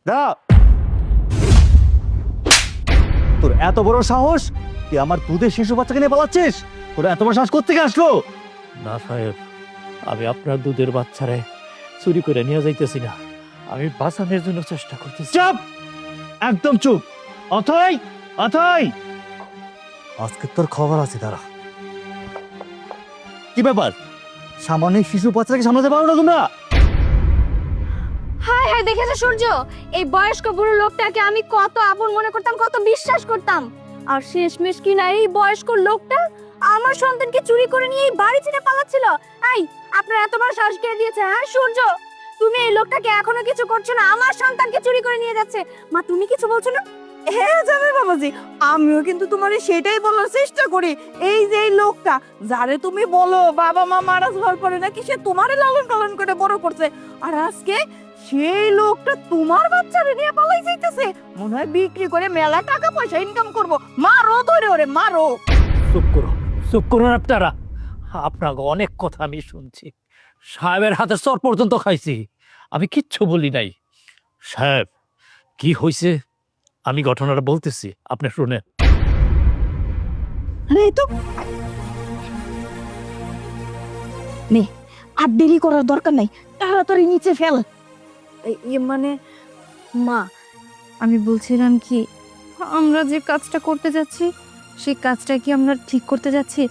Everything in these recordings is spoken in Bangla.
দাঁড়া। তোর এত বড় সাহস, তুই আমার দুধের শিশু বাচ্চাকে নিয়ে পালাচ্ছিস? তোর এত বড় সাহস কোত্থেকে আসলো? না সাহেব, আমি আপনার দুধের বাচ্চারে চুরি করে নিয়ে যাইতেছি না, আমি বাঁচানোর জন্য চেষ্টা করতেছি। চুপ, একদম চুপ। অথই, অথই, আজকে তোর খবর আছে। দাঁড়া। কি ব্যাপার? সামান্য শিশু বাচ্চাকে সামলাতে পারো না তোমরা? হায় হায়, দেখেছো সূর্য, এই বয়স্ক বুড়ো লোকটাকে আমি কত আপন মনে করতাম, কত বিশ্বাস করতাম, আর শেষমেশ কিনা এই বয়স্ক লোকটা আমার সন্তানকে চুরি করে নিয়ে এই বাড়ি ছেড়ে পালাচ্ছিল। এই, আপনার এত বড় সাহস কে দিয়েছে? হ্যাঁ সূর্য, তুমি এই লোকটাকে এখনো কিছু করছো না, আমার সন্তানকে চুরি করে নিয়ে যাচ্ছে। মা, তুমি কিছু বলছো না? হ্যাঁ যাবে বাবাজি, আমিও কিন্তু তোমারে সেটাই বলার চেষ্টা করি। এই যে এই লোকটা যারে তুমি বলো বাবা মা মারা যাওয়ার পরে নাকি সে তোমারে লালন পালন করে বড় করছে, আর আজকে সেই লোকটা তোমার বাচ্চারে নিয়ে পালাই যাইতেছে। মনে হয় বিক্রি করে মেলা টাকা পয়সা ইনকাম করব। মারো ধরে, ওরে মারো। চুপ করুন আপনারা। আপনাকে অনেক কথা আমি শুনছি, সাহেবের হাতে চর পর্যন্ত খাইছি, আমি কিচ্ছু বলি নাই। সাহেব, কি হয়েছে আমি ঘটনাটা বলতেছি, আপনি শুনেন। এই তো নে, আর দেরি করার দরকার নাই, তাড়াতাড়ি নিচে ফেল। মানে মা, আমি বলছিলাম কি, আমরা যে কাজটা করতে যাচ্ছি সেই কাজটা কি আমরা ঠিক করতে যাচ্ছি?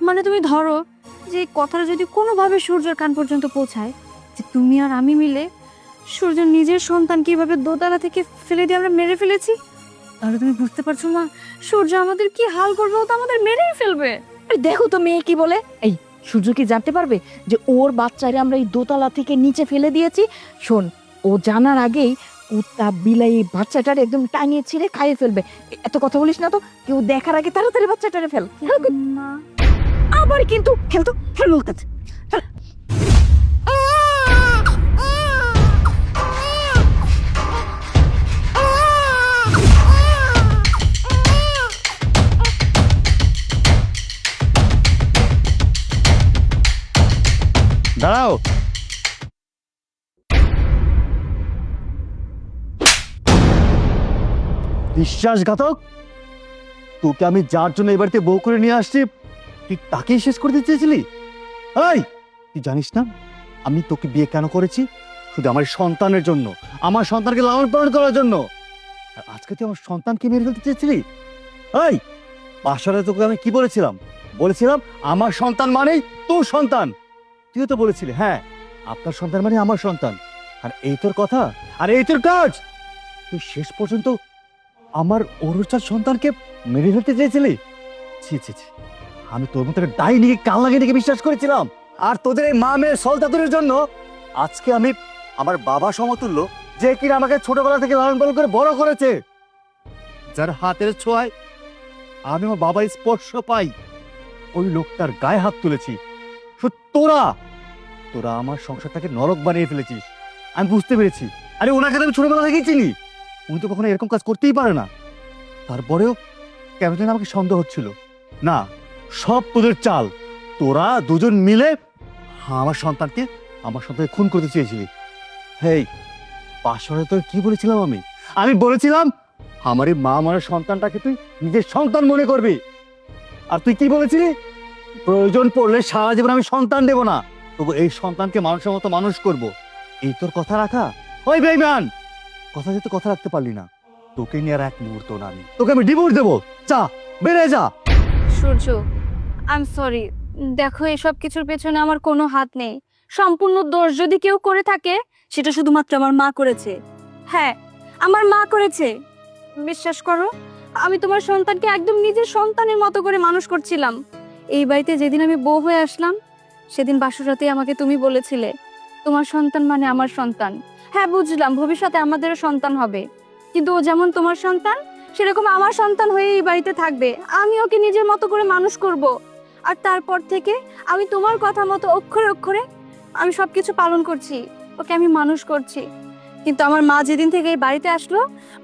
মানে তুমি ধরো যে কথাটা যদি কোনোভাবে সূর্যের কান পর্যন্ত পৌঁছায় যে তুমি আর আমি মিলে সূর্য নিজের সন্তান কিভাবে দোতলা থেকে ফেলে দিয়ে আমরা মেরে ফেলেছি, তাহলে তুমি বুঝতে পারছো মা, সূর্য আমাদের কি হাল করবে? ও তো আমাদের মেরেই ফেলবে। আরে দেখো তো মেয়ে কি বলে। এই সূর্য কি জানতে পারবে যে ওর বাচ্চারে আমরা এই দোতলা থেকে নিচে ফেলে দিয়েছি? শোন, ও জানার আগেই কুত্তা বিলাই বাচ্চাটারে একদম টাঙিয়ে ছিঁড়ে খাইয়ে ফেলবে। এত কথা বলিস না তো, কেউ দেখার আগে তাড়াতাড়ি বাচ্চাটারে ফেল। মা, আবার কিন্তু ফেলতো ফেল বলতেছে। দাঁড়াও। বিশ্বাসঘাতক! তোকে আমি যার জন্য এই বাড়িতে বউ করে নিয়ে আসছি, তুই তাকেই শেষ করে দিতে চেয়েছিলি? এই, তুই জানিস না আমি তোকে বিয়ে কেন করেছি? শুধু আমার সন্তানের জন্য, আমার সন্তানকে লালন পালন করার জন্য। আর আজকে তুই আমার সন্তানকে মেরে ফেলতে চেয়েছিলি? এই, বাসারে তোকে আমি কি বলেছিলাম? বলেছিলাম আমার সন্তান মানেই তোর সন্তান। তুইও তো বলেছিলি হ্যাঁ আপনার সন্তান মানে আমার সন্তান। আর এই তোর কথা, আর এই তোর কাজ। তুই শেষ পর্যন্ত আমার অরুচার সন্তানকে মেরে ফেলতে চেয়েছিলি। ছি ছি ছি, আমি তোর মতো ডাইনিকে কাল লাগিয়ে দেখে বিশ্বাস করেছিলাম। আর তোদের এই মা মেয়ের সলতাতুরের জন্য আজকে আমি আমার বাবা সমতুল্য, যে কিনা আমাকে ছোটবেলা থেকে লালন পালন করে বড় করেছে, যার হাতের ছোঁয়ায় আমি আমার বাবার স্পর্শ পাই, ওই লোকটার গায়ে হাত তুলেছি। তোরা তোরা আমার সংসারটাকে নরক বানিয়ে ফেলেছিস। আমি বুঝতে পেরেছি। আরে ওনাকে তো আমি ছোটবেলা থেকেই চিনি, উনি তো কখনো এরকম কাজ করতেই পারে না। তারপরেও কেন যেন আমাকে সন্দেহ হচ্ছিল। না, সব তোদের চাল। তোরা দুজন মিলে আমার সন্তানকে খুন করতে চেয়েছিলি। হেই, পাশরে তোর কি বলেছিলাম আমি? আমি বলেছিলাম আমার এই মা মারা সন্তানটাকে তুই নিজের সন্তান মনে করবি। আর তুই কি বলেছিলি? প্রয়োজন পড়লে সারা জীবন আমি সন্তান দেব না, তবু এই সন্তানকে মানুষের মতো মানুষ করব। এই তোর কথা রাখা? ওই বেঈমান, কথা যেতে কথা রাখতে পারলি না। তোকে নিয়ে আর এক মুহূর্ত না, তোকে আমি ডিভোর্স দেবো। যা, বেড়ে যা। সূর্য, আই এম সরি। দেখো, এসব কিছুর পেছনে আমার কোনো হাত নেই। সম্পূর্ণ দোষ যদি কেউ করে থাকে সেটা শুধুমাত্র আমার মা করেছে। হ্যাঁ, আমার মা করেছে। বিশ্বাস করো, আমি তোমার সন্তানকে একদম নিজের সন্তানের মতো করে মানুষ করছিলাম। এই বাড়িতে যেদিন আমি বউ হয়ে আসলাম সেদিন বাসুরাতে আমাকে তুমি বলেছিলে তোমার সন্তান মানে আমার সন্তান। হ্যাঁ বুঝলাম, ভবিষ্যতে আমাদেরও সন্তান হবে, কিন্তু ও যেমন তোমার সন্তান সেরকম আমার সন্তান হয়ে এই বাড়িতে থাকবে। আমি ওকে নিজের মতো করে মানুষ করব। আর তারপর থেকে আমি তোমার কথা মতো অক্ষরে অক্ষরে আমি সবকিছু পালন করছি, ওকে আমি মানুষ করছি। কিন্তু আমার মা যেদিন থেকে এই বাড়িতে আসলো,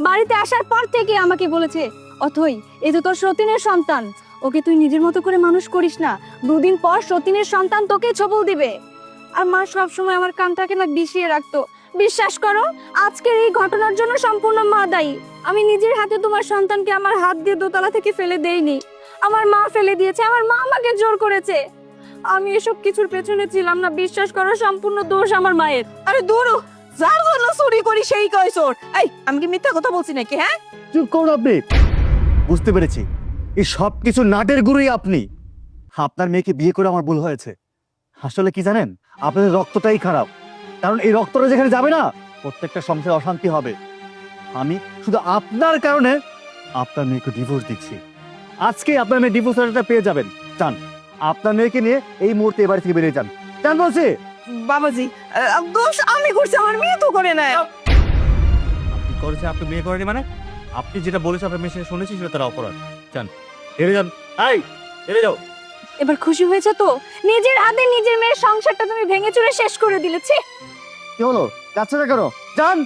বাড়িতে আসার পর থেকে আমাকে বলেছে, অথই এ তো তোর সতীনের সন্তান, ওকে তুই নিজের মতো করে মানুষ করিস না, দুদিন পর সতীনের সন্তান তোকে ছবল দিবে। আর মা সবসময় আমার কানটাকে না বিষিয়ে রাখতো, বিশ্বাস করো, আজকের এই ঘটনার জন্য সম্পূর্ণ মা দায়ী। আমি নিজের হাতে তোমার সন্তানকে আমার হাত দিয়ে দোতলা থেকে ফেলে দেইনি, আমার মা ফেলে দিয়েছে, আমার মা আমাকে জোর করেছে। আমি এসব কিছুর পেছনে ছিলাম না, বিশ্বাস করো সম্পূর্ণ দোষ আমার মায়ের। আরে দূর হ, যার জন্য চুরি করি সেই কয় চোর। এই আমি কি মিথ্যা কথা বলছি নাকি? হ্যাঁ, চুপ করুন আপনি। বুঝতে পেরেছি, এই সব কিছু নাটের গুরুই আপনি। আপনার মেয়েকে বিয়ে করে আমার ভুল হয়েছে। আসলে কি জানেন, আপনাদের রক্তটাই খারাপ, কারণ এই রক্তটা যেখানে যাবে না, প্রত্যেকটা সংসারে অশান্তি হবে। আমি শুধু আপনার কারণে আপনার মেয়েকে ডিভোর্স দিচ্ছি। আজকে আপনার মেয়ে ডিভোর্স লেটারটা পেয়ে যাবেন। চান আপনার মেয়েকে নিয়ে এই মুহূর্তে এ বাড়ি থেকে বেরিয়ে যান। চান বলছি। বাবাজি, দোষ আমি করছি, আমার মেয়ে তো করে নাই। আপনি করেছেন, আপনি বিয়ে করেনি মানে? আপনি যেটা বলেছেন আপনার মেয়ে সেটা শুনেছি, সেটা তার অপরাধ। চান এড়ে যান। এই এড়ে যাও। এবার খুশি হয়েছে তো? নিজের হাতে নিজের মেয়ের সংসারটা তুমি ভেঙে চুরে শেষ করে দিলে। ছি! কি হলো, যাচ্ছে না কেন? যান।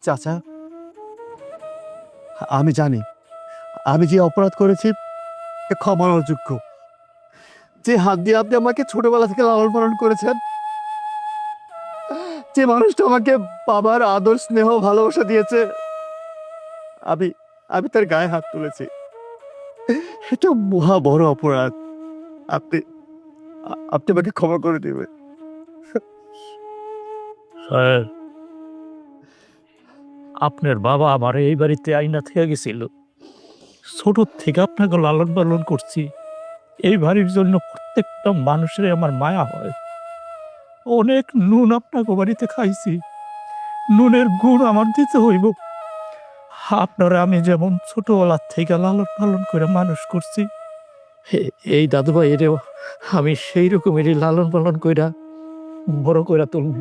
চাচা, আমি জানি আমি যে অপরাধ করেছি এ ক্ষমার অযোগ্য। যে হাত দিয়ে আপনি আমাকে ছোটবেলা থেকে লালন পালন করেছেন, যে মানুষটা আমাকে বাবার আদর স্নেহ ভালোবাসা দিয়েছে, আমি আমি তার গায়ে হাত তুলেছি। এটা মহা বড় অপরাধ। আপনি আপনি আমাকে ক্ষমা করে দেবেন। স্যার, আপনার বাবা আমার এই বাড়িতে আইনা থেকে গেছিল। ছোট থেকে আপনাকে লালন পালন করছি। এই বাড়ির জন্য প্রত্যেকটা মানুষের আমার মায়া হয়। অনেক নুন আপনাকে বাড়িতে খাইছি, নুনের গুণ আমার দিতে হইব। আপনারা আমি যেমন ছোটবেলার থেকে লালন পালন করে মানুষ করছি, এই দাদু ভাই এরেও আমি সেই রকমেরই লালন পালন কইরা বড় কইরা তুলব।